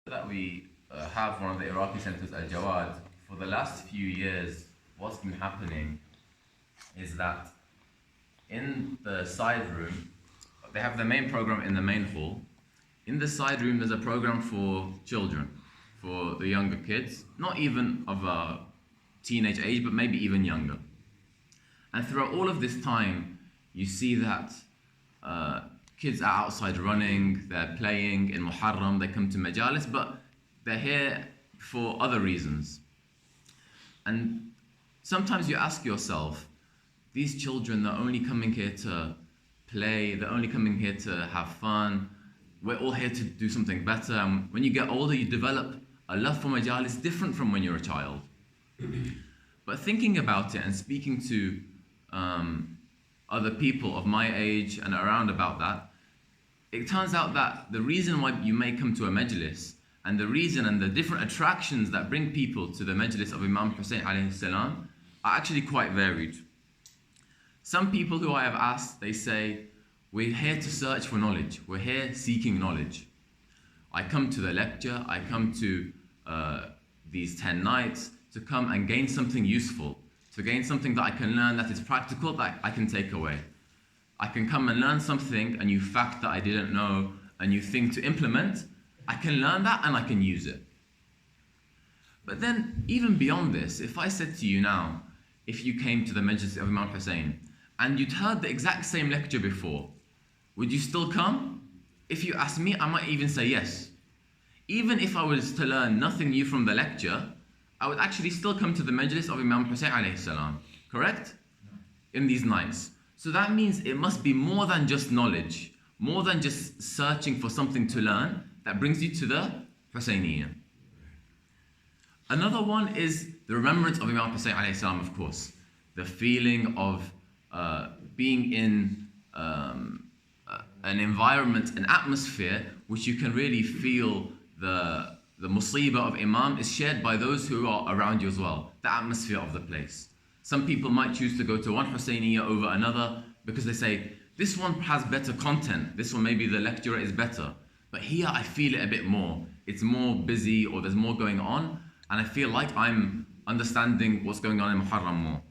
That we have one of the Iraqi centers, Al Jawad. For the last few years, what's been happening is that in the side room, they have the main program in the main hall. In the side room, there's a program for children, for the younger kids, not even of a teenage age, but maybe even younger. And throughout all of this time, you see that kids are outside running, they're playing in Muharram, they come to majalis, but they're here for other reasons. And sometimes you ask yourself, these children, they're only coming here to play, they're only coming here to have fun, we're all here to do something better. And when you get older, you develop a love for majalis different from when you're a child. But thinking about it and speaking to other people of my age and around about that, it turns out that the reason why you may come to a majlis and the reason and the different attractions that bring people to the majlis of Imam Hussein alayhi salam are actually quite varied. Some people who I have asked, they say, we're here to search for knowledge. We're here seeking knowledge. I come to the lecture, I come to these 10 nights to come and gain something useful, to gain something that I can learn that is practical, that I can take away. I can come and learn something, a new fact that I didn't know, a new thing to implement. I can learn that and I can use it. But then, even beyond this, if I said to you now, if you came to the Majlis of Imam Hussein and you'd heard the exact same lecture before, would you still come? If you ask me, I might even say yes. Even if I was to learn nothing new from the lecture, I would actually still come to the Majlis of Imam Hussein alayhi salam, correct? In these nights. So that means it must be more than just knowledge, more than just searching for something to learn that brings you to the Husayniyya. Another one is the remembrance of Imam Hussein alayhi salam, of course. The feeling of being in an environment, an atmosphere, which you can really feel the musibah of Imam is shared by those who are around you as well, the atmosphere of the place. Some people might choose to go to one Husayniyya over another because they say, this one has better content, this one maybe the lecturer is better, but here I feel it a bit more. It's more busy or there's more going on, and I feel like I'm understanding what's going on in Muharram more.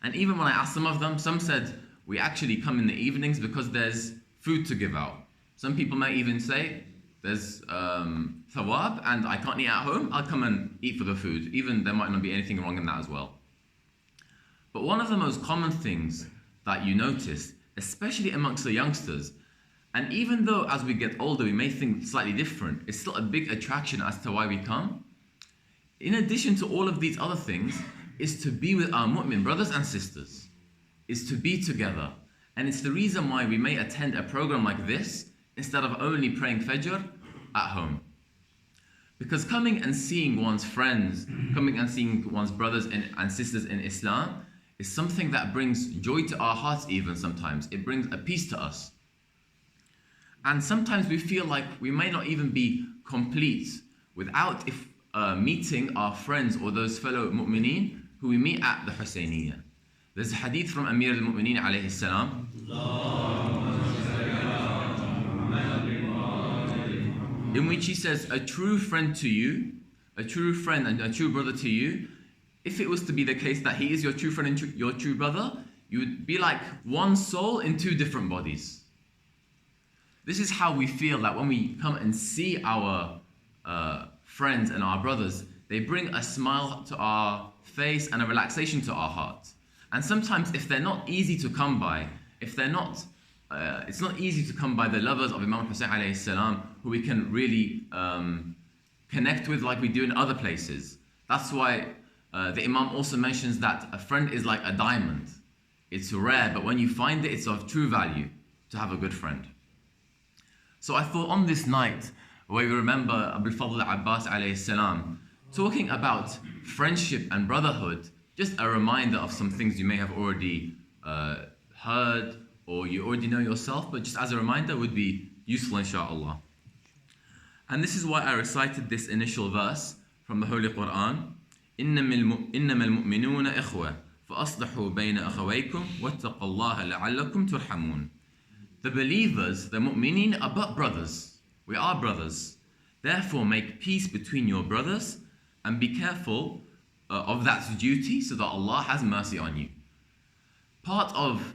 And even when I asked some of them, some said, we actually come in the evenings because there's food to give out. Some people may even say, there's thawab and I can't eat at home, I'll come and eat for the food. Even there might not be anything wrong in that as well. But one of the most common things that you notice, especially amongst the youngsters, and even though as we get older we may think slightly different, it's still a big attraction as to why we come. In addition to all of these other things, is to be with our mu'min brothers and sisters, is to be together. And it's the reason why we may attend a program like this instead of only praying Fajr at home. Because coming and seeing one's friends, coming and seeing one's brothers and sisters in Islam is something that brings joy to our hearts even sometimes. It brings a peace to us. And sometimes we feel like we may not even be complete without meeting our friends or those fellow mu'mineen who we meet at the Husayniyya. There's a hadith from Amir al-Mu'mineen alayhi salam. In which he says, a true friend to you, a true friend and a true brother to you, if it was to be the case that he is your true friend and your true brother, you would be like one soul in two different bodies. This is how we feel that when we come and see our friends and our brothers, they bring a smile to our face and a relaxation to our heart. And sometimes if they're not easy to come by, if they're not it's not easy to come by the lovers of Imam Hussein alayhi salam, who we can really connect with like we do in other places. That's why the Imam also mentions that a friend is like a diamond. It's rare, but when you find it, it's of true value to have a good friend. So I thought on this night, where we remember Abul Fadl Abbas alayhi salam, talking about friendship and brotherhood, just a reminder of some things you may have already heard or you already know yourself, but just as a reminder would be useful inshaAllah. And this is why I recited this initial verse from the Holy Quran. إِنَّمَا الْمُؤْمِنُونَ إِخْوَةٌ فَأَصْلِحُوا بَيْنَ أَخَوَيْكُمْ وَاتَّقُوا اللَّهَ لَعَلَّكُمْ تُرْحَمُونَ. The believers, the mu'mineen, are but brothers. We are brothers. Therefore make peace between your brothers and be careful of that duty so that Allah has mercy on you. Part of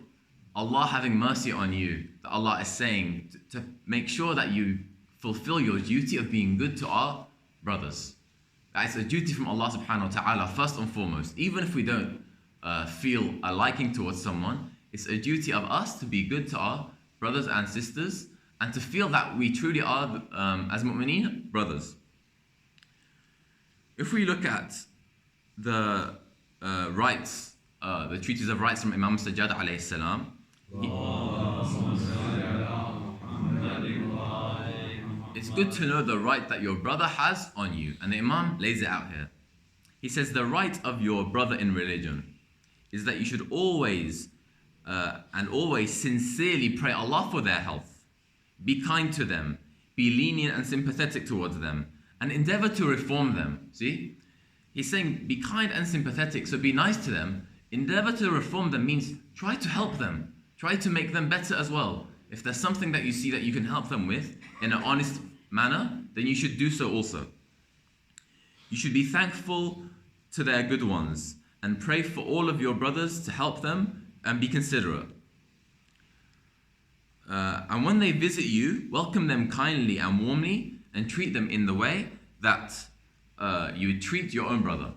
Allah having mercy on you, that Allah is saying to make sure that you fulfill your duty of being good to our brothers. That is a duty from Allah subhanahu wa ta'ala first and foremost. Even if we don't feel a liking towards someone, it's a duty of us to be good to our brothers and sisters and to feel that we truly are, as mu'mineen, brothers. If we look at the rights, the treatise of rights from Imam Sajjad alayhi salam, it's good to know the right that your brother has on you. And the Imam lays it out here. He says the right of your brother in religion is that you should always sincerely pray Allah for their health. Be kind to them, be lenient and sympathetic towards them, and endeavor to reform them. See? He's saying be kind and sympathetic, so be nice to them. Endeavor to reform them means try to help them. Try to make them better as well. If there's something that you see that you can help them with in an honest manner, then you should do so also. You should be thankful to their good ones and pray for all of your brothers to help them and be considerate. And when they visit you, welcome them kindly and warmly and treat them in the way that you would treat your own brother.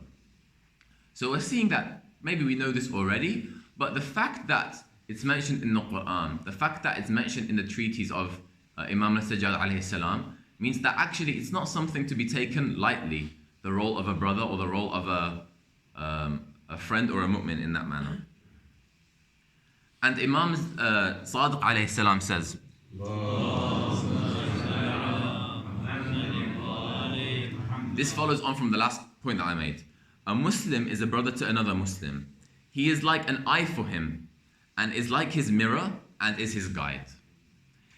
So we're seeing that maybe we know this already, but the fact that it's mentioned in the Quran, the fact that it's mentioned in the treatise of Imam al-Sajjad alayhi salam, means that actually it's not something to be taken lightly, the role of a brother or the role of a friend or a mu'min in that manner. And Imam Sadiq alayhi salam says, this follows on from the last point that I made. A Muslim is a brother to another Muslim. He is like an eye for him, and is like his mirror, and is his guide.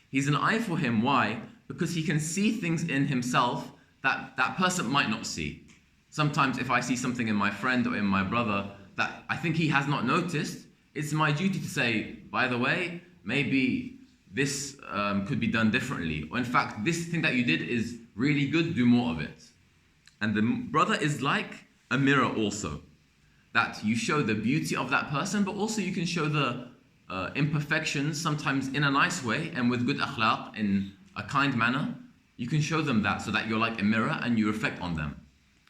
He's an eye for him, why? Because he can see things in himself that that person might not see. Sometimes if I see something in my friend or in my brother that I think he has not noticed, it's my duty to say, by the way, maybe this could be done differently. Or in fact, this thing that you did is really good, do more of it. And the brother is like a mirror also. That you show the beauty of that person, but also you can show the imperfections, sometimes in a nice way and with good akhlaq, in a kind manner. You can show them that so that you're like a mirror and you reflect on them.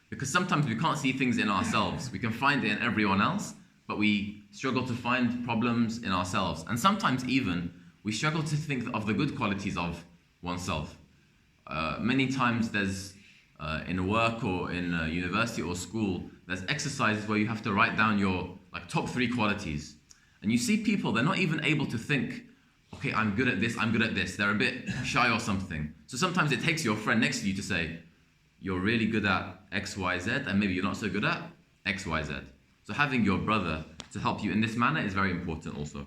Because sometimes we can't see things in ourselves. We can find it in everyone else, but we struggle to find problems in ourselves. And sometimes even we struggle to think of the good qualities of oneself. Many times there's, in work or in university or school, there's exercises where you have to write down your top 3 qualities. And you see people, they're not even able to think, okay, I'm good at this, I'm good at this. They're a bit shy or something. So sometimes it takes your friend next to you to say, you're really good at X, Y, Z, and maybe you're not so good at X, Y, Z. So having your brother to help you in this manner is very important also.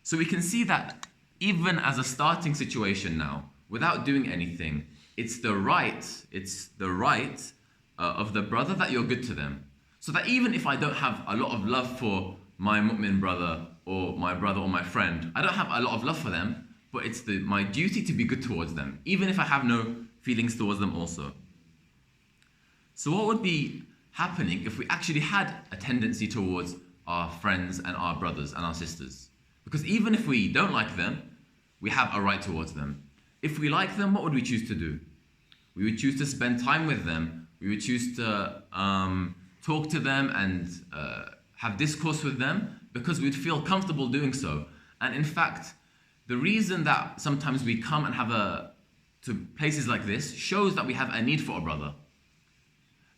So we can see that even as a starting situation now, without doing anything, it's the right of the brother that you're good to them. So that even if I don't have a lot of love for my mu'min brother or my friend, I don't have a lot of love for them, but it's my duty to be good towards them, even if I have no feelings towards them also. So what would be happening if we actually had a tendency towards our friends and our brothers and our sisters? Because even if we don't like them, we have a right towards them. If we like them, what would we choose to do? We would choose to spend time with them. We would choose to talk to them and have discourse with them because we'd feel comfortable doing so. And in fact, the reason that sometimes we come and to places like this shows that we have a need for a brother.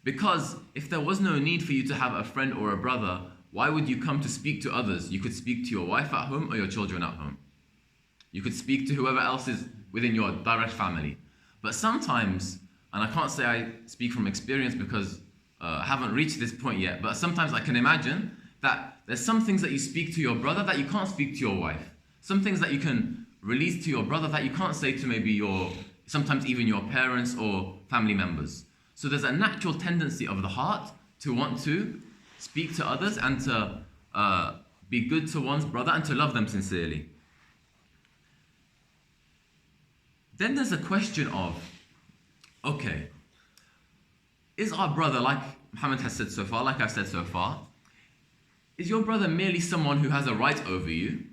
Because if there was no need for you to have a friend or a brother, why would you come to speak to others? You could speak to your wife at home or your children at home. You could speak to whoever else is within your direct family. But sometimes, and I can't say I speak from experience because I haven't reached this point yet, but sometimes I can imagine that there's some things that you speak to your brother that you can't speak to your wife. Some things that you can release to your brother that you can't say to maybe sometimes even your parents or family members. So there's a natural tendency of the heart to want to speak to others and to be good to one's brother and to love them sincerely. Then there's a question of, okay, is our brother, like Muhammad has said so far, like I've said so far, is your brother merely someone who has a right over you?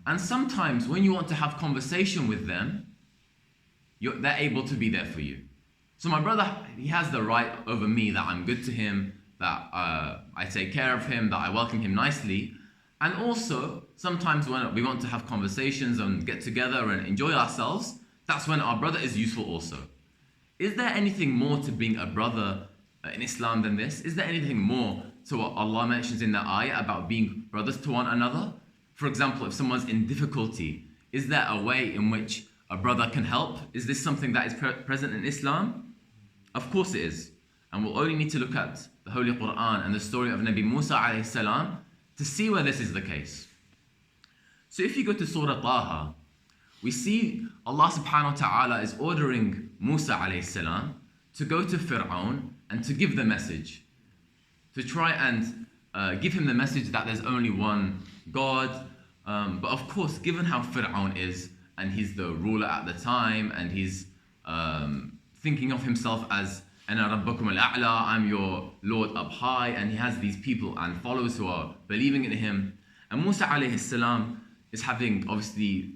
And sometimes when you want to have conversation with them, they're able to be there for you. So my brother, he has the right over me, that I'm good to him, that I take care of him, that I welcome him nicely. And also, sometimes when we want to have conversations and get together and enjoy ourselves, that's when our brother is useful also. Is there anything more to being a brother in Islam than this? Is there anything more to what Allah mentions in the ayah about being brothers to one another? For example, if someone's in difficulty, is there a way in which a brother can help? Is this something that is present in Islam? Of course it is. And we'll only need to look at the Holy Quran and the story of Nabi Musa alayhi salam to see where this is the case. So if you go to Surah Taha, we see Allah subhanahu wa ta'ala is ordering Musa alayhi salam to go to Fir'aun and to give the message. To try and give him the message that there's only one God. But of course, given how Fir'aun is, and he's the ruler at the time, and he's thinking of himself as Ana Rabbakum al-A'la, I'm your Lord up high, and he has these people and followers who are believing in him. And Musa alayhi salam is having, obviously,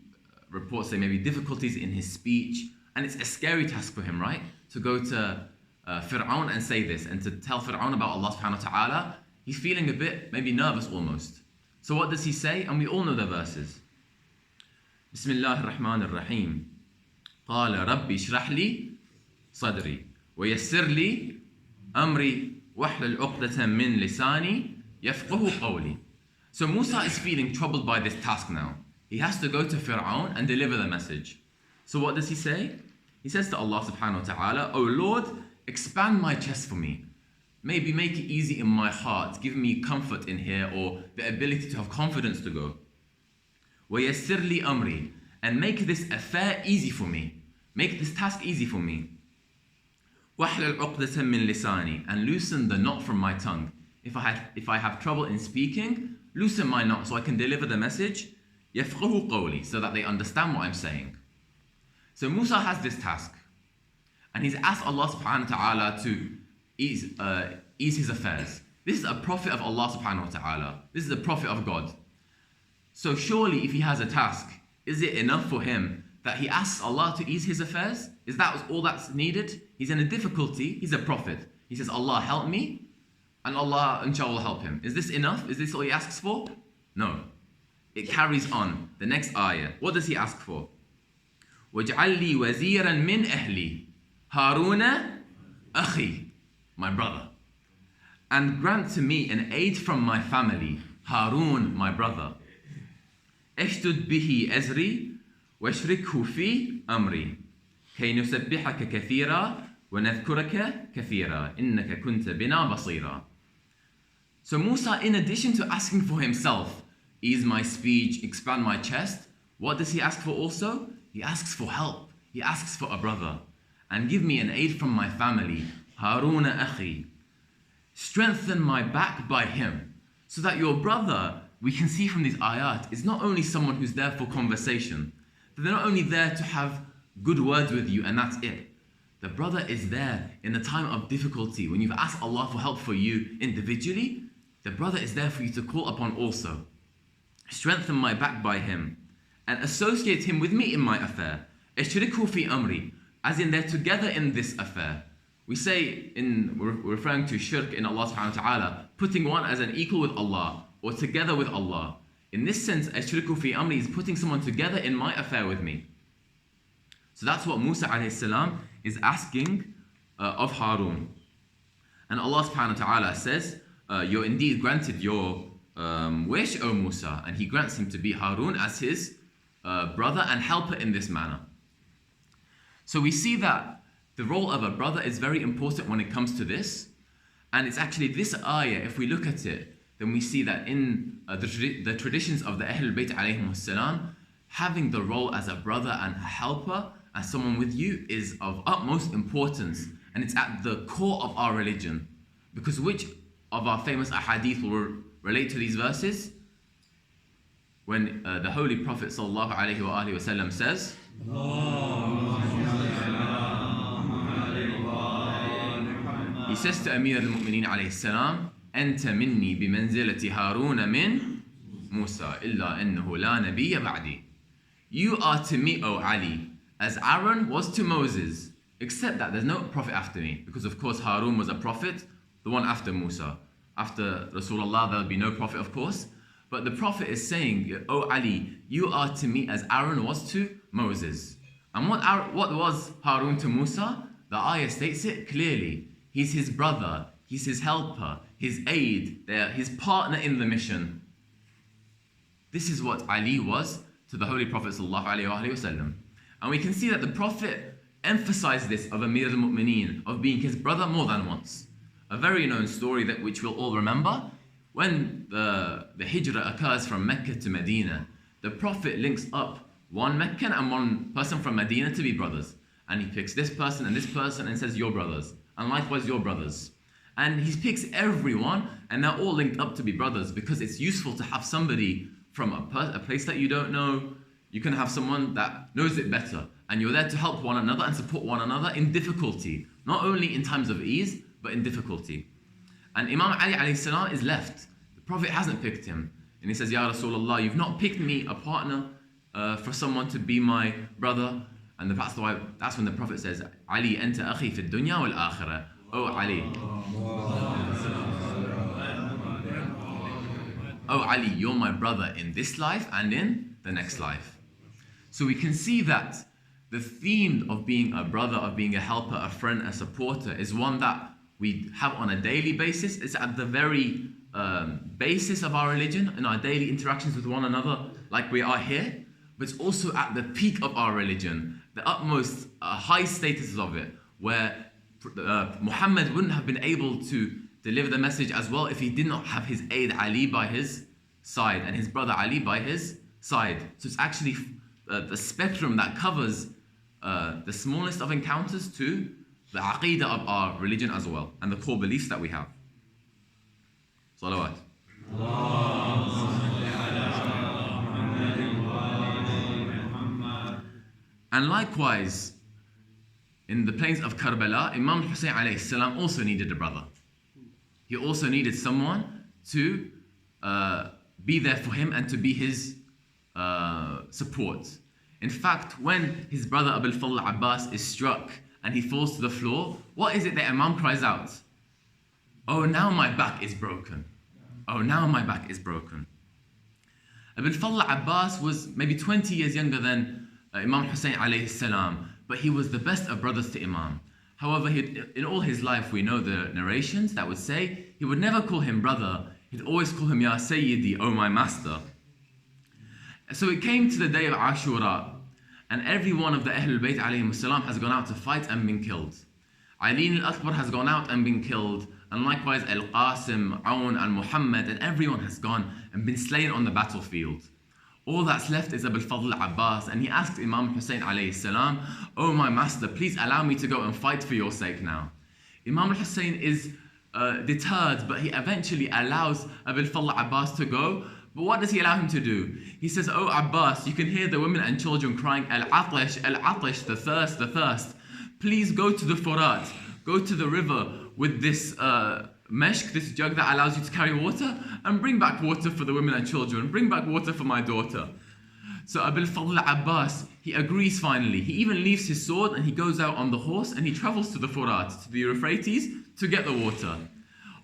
reports say maybe difficulties in his speech, and it's a scary task for him, right? To go to Fir'aun and say this, and to tell Fir'aun about Allah subhanahu wa ta'ala. He's feeling a bit, maybe nervous almost. So what does he say? And we all know the verses. Bismillah ar-Rahman ar-Rahim. قال ربي اشرح لي صدري ويسر لي أمري واحلل عقدة من لساني يفقه قولي. So Musa is feeling troubled by this task now. He has to go to Fir'aun and deliver the message. So what does he say? He says to Allah subhanahu wa ta'ala, "O Lord, expand my chest for me. Maybe make it easy in my heart. Give me comfort in here, or the ability to have confidence to go. وَيَسِّرْ لِي أَمْرِي, and make this affair easy for me. Make this task easy for me. وَحْلَلْ عُقْدَةً مِّن لِسَانِي, and loosen the knot from my tongue. If I have trouble in speaking, loosen my knot so I can deliver the message. يَفْقَهُ قَوْلِي, so that they understand what I'm saying." So Musa has this task, and he's asked Allah subhanahu wa ta'ala to ease his affairs. This is a prophet of Allah subhanahu wa ta'ala. This is a prophet of God. So surely if he has a task, is it enough for him that he asks Allah to ease his affairs? Is that all that's needed? He's in a difficulty, he's a prophet. He says, Allah help me, and Allah inshallah will help him. Is this enough? Is this all he asks for? No. It carries on. The next ayah. What does he ask for? وَاجْعَلْ لِي وَزِيرًا مِّنْ أَهْلِي هَارُونَ أَخِي, my brother. And grant to me an aid from my family, Harun, my brother. اشتد به أزري واشركه في أمري كي نسبحك كثيرا ونذكرك كثيرا إنك كنت بنا بصيرا. So Musa, in addition to asking for himself, ease my speech, expand my chest, what does he ask for also? He asks for help. He asks for a brother. And give me an aid from my family, Harun أخي. Strengthen my back by him, so that your brother, we can see from these ayat, is not only someone who's there for conversation, but they're not only there to have good words with you and that's it. The brother is there in the time of difficulty. When you've asked Allah for help for you individually, the brother is there for you to call upon also. Strengthen my back by him and associate him with me in my affair. Ishrikhu fi amri, as in they're together in this affair. We say, we're referring to shirk in Allah subhanahu wa ta'ala, putting one as an equal with Allah or together with Allah. In this sense, ashriku fi amri is putting someone together in my affair with me. So that's what Musa alayhi salam is asking of Harun. And Allah subhanahu wa ta'ala says, you're indeed granted your wish, O Musa. And he grants him to be Harun as his brother and helper in this manner. So we see that the role of a brother is very important when it comes to this. And it's actually this ayah, if we look at it, then we see that in the traditions of the Ahlul Bayt alayhim salam, having the role as a brother and a helper, as someone with you, is of utmost importance. And it's at the core of our religion. Because which of our famous ahadith will relate to these verses? When the Holy Prophet sallallahu alayhi wa says, He says to Amir al-Mu'mineen alayhi salam, أنت مني بمنزلة هارون من موسى إلا أنه لا نبي بعدي. You are to me, O Ali, as Aaron was to Moses, except that there's no prophet after me, because of course Harun was a prophet, the one after Musa. After Rasulullah there'll be no prophet, of course, but the prophet is saying, O Ali, you are to me as Aaron was to Moses. And what was Harun to Musa? The ayah states it clearly. He's his brother, he's his helper, his aide, his partner in the mission. This is what Ali was to the Holy Prophet ﷺ. And we can see that the Prophet emphasized this of Amir al-Mu'mineen, of being his brother more than once. A very known story that which we'll all remember, when the hijrah occurs from Mecca to Medina, the Prophet links up one Meccan and one person from Medina to be brothers. And he picks this person and says, your brothers. And likewise your brothers. And he picks everyone and they're all linked up to be brothers, because it's useful to have somebody from a place that you don't know. You can have someone that knows it better, and you're there to help one another and support one another in difficulty, not only in times of ease, but in difficulty. And Imam Ali alayhi salam is left. The Prophet hasn't picked him. And he says, Ya Rasulullah, you've not picked me a partner for someone to be my brother. And that's when the Prophet says, Ali anta akhi fi dunya wal akhirah. Oh Ali. Oh Ali, you're my brother in this life and in the next life. So we can see that the theme of being a brother, of being a helper, a friend, a supporter is one that we have on a daily basis. It's at the very basis of our religion, in our daily interactions with one another, like we are here. But it's also at the peak of our religion, the utmost high status of it, where Muhammad wouldn't have been able to deliver the message as well if he did not have his aide Ali by his side and his brother Ali by his side. So it's actually the spectrum that covers the smallest of encounters to the aqeedah of our religion as well, and the core beliefs that we have. Salawat. And likewise, in the plains of Karbala, Imam Hussein alayhi salam also needed a brother. He also needed someone to be there for him and to be his support. In fact, when his brother Abul Fadl Abbas is struck and he falls to the floor, what is it that Imam cries out? Oh, now my back is broken. Oh, now my back is broken. Abul Fadl Abbas was maybe 20 years younger than Imam Hussein alayhi salam, but he was the best of brothers to Imam. However, in all his life, we know the narrations that would say he would never call him brother. He'd always call him Ya Sayyidi, oh my master. So it came to the day of Ashura, and every one of the Ahlul Bayt alayhim salam has gone out to fight and been killed. Ali al-Akbar has gone out and been killed, and likewise Al-Qasim, Aun, and Muhammed, and everyone has gone and been slain on the battlefield. All that's left is Abul Fadl Abbas, and he asked Imam Hussein alayhi salam, oh my master, please allow me to go and fight for your sake now. Imam Hussein is deterred, but he eventually allows Abul Fadl Abbas to go. But what does he allow him to do? He says, oh Abbas, you can hear the women and children crying, Al-Atish, Al-Atish, the thirst, the thirst. Please go to the Furat, go to the river with this meshk, this jug that allows you to carry water, and bring back water for the women and children, bring back water for my daughter. So Abul Fadl Abbas, he agrees finally. He even leaves his sword and he goes out on the horse and he travels to the Furat, to the Euphrates, to get the water.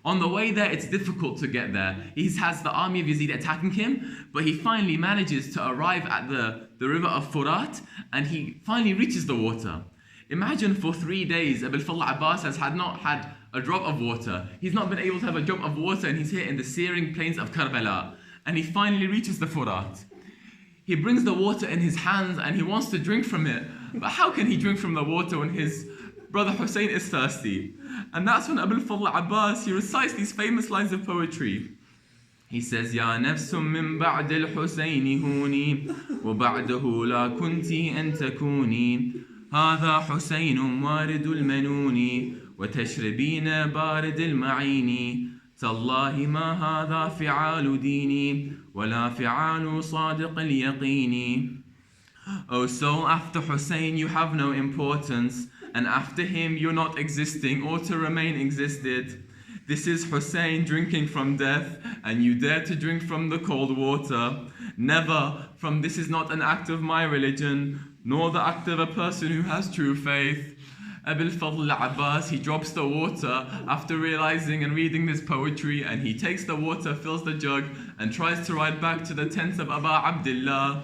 On the way there, it's difficult to get there. He has the army of Yazid attacking him, but he finally manages to arrive at the river of Furat, and he finally reaches the water. Imagine for 3 days, Abul Fadl Abbas has not had a drop of water. He's not been able to have a drop of water, and he's here in the searing plains of Karbala. And he finally reaches the Furat. He brings the water in his hands and he wants to drink from it. But how can he drink from the water when his brother Hussein is thirsty? And that's when Abul Fadl Abbas, he recites these famous lines of poetry. He says, يا نفس من بعد الحسين هوني وبعده لا كنتي أن تكوني هذا حسين وارد المنون وتشربين بارد المعين تالله ما هذا فعال ديني ولا فعال صادق اليقين O soul, after Hussein you have no importance, and after him you're not existing or to remain existed. This is Hussein drinking from death, and you dare to drink from the cold water. Never, from this is not an act of my religion, nor the act of a person who has true faith. Abil Fadl Abbas, he drops the water after realizing and reading this poetry, and he takes the water, fills the jug, and tries to ride back to the tents of Aba Abdullah.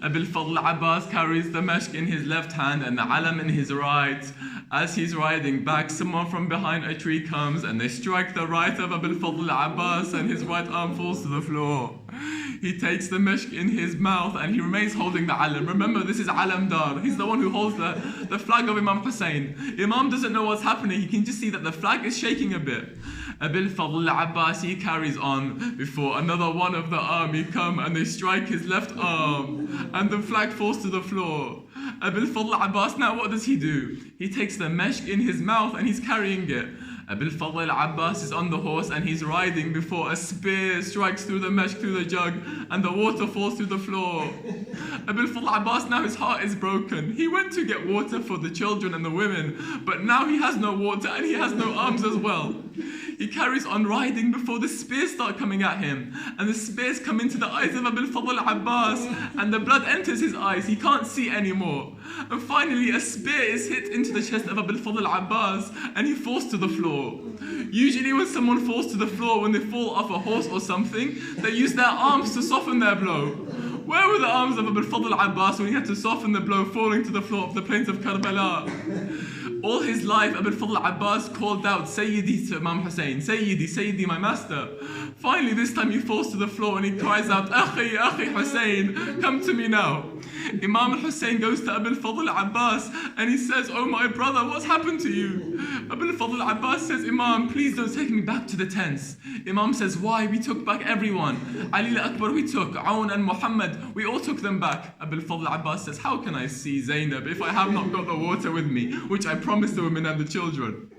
Abil Fadl Abbas carries the mashk in his left hand and the alam in his right. As he's riding back, someone from behind a tree comes and they strike the right of Abil Fadl Abbas, and his right arm falls to the floor. He takes the mashk in his mouth and he remains holding the alam. Remember, this is Alam Dar. He's the one who holds the flag of Imam Hussein. Imam doesn't know what's happening. He can just see that the flag is shaking a bit. Abil Fadl Abbas, he carries on before another one of the army come and they strike his left arm and the flag falls to the floor. Abil Fadl Abbas, now what does he do? He takes the mashk in his mouth and he's carrying it. Abil Fadl Abbas is on the horse and he's riding before a spear strikes through the mashk, through the jug, and the water falls through the floor. Abil Fadl Abbas, now his heart is broken. He went to get water for the children and the women, but now he has no water and he has no arms as well. He carries on riding before the spears start coming at him, and the spears come into the eyes of Abil Fadl Abbas and the blood enters his eyes. He can't see anymore. And finally a spear is hit into the chest of Abil Fadl Abbas and he falls to the floor. Usually when someone falls to the floor, when they fall off a horse or something, they use their arms to soften their blow. Where were the arms of Abil Fadl Abbas when he had to soften the blow falling to the floor of the plains of Karbala? All his life, Abil Fadl Abbas called out, Sayyidi to Imam Hussein, Sayyidi, Sayyidi, my master. Finally, this time he falls to the floor and he cries out, Akhi, Akhi Hussein, come to me now. Imam Hussein goes to Abil Fadl Abbas and he says, oh my brother, what's happened to you? Abil Fadl Abbas says, Imam, please don't take me back to the tents. Imam says, why? We took back everyone. Ali al-Akbar we took, Aoun and Muhammed, we all took them back. Abil Fadl Abbas says, how can I see Zainab if I have not got the water with me, which I promised the women and the children?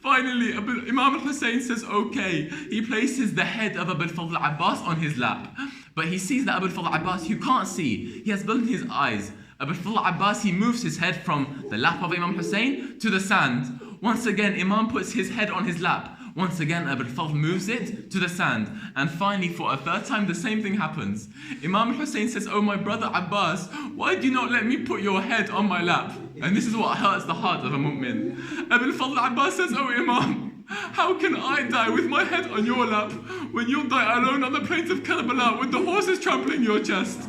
Finally, Imam Hussein says, okay. He places the head of Abil Fadl Abbas on his lap. But he sees that Abil Fadl Abbas, you can't see. He has blood in his eyes. Abil Fadl Abbas, he moves his head from the lap of Imam Hussein to the sand. Once again, Imam puts his head on his lap. Once again, Abil Fadl moves it to the sand. And finally, for a third time, the same thing happens. Imam Hussein says, oh my brother Abbas, why do you not let me put your head on my lap? And this is what hurts the heart of a mu'min. Abil Fadl Abbas says, oh Imam, how can I die with my head on your lap when you'll die alone on the plains of Karbala with the horses trampling your chest?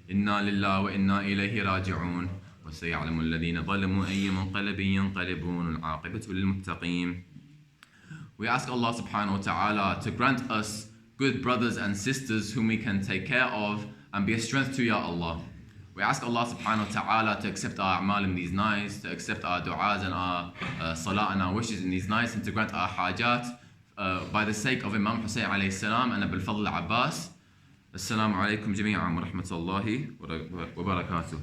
Inna lillahi wa inna ilayhi raji'un. وسيعلم الذين ظلموا أي منقلب ينقلبون العاقبة للمتقين. We ask Allah subhanahu wa ta'ala to grant us good brothers and sisters whom we can take care of and be a strength to, Ya Allah. We ask Allah subhanahu wa ta'ala to accept our a'mal in these nights, to accept our du'as and our salah and our wishes in these nights, and to grant our hajat by the sake of Imam Hussein alayhi salam and Abil Fadl Abbas. Assalamu alaikum jami'an wa rahmatullahi wa barakatuh.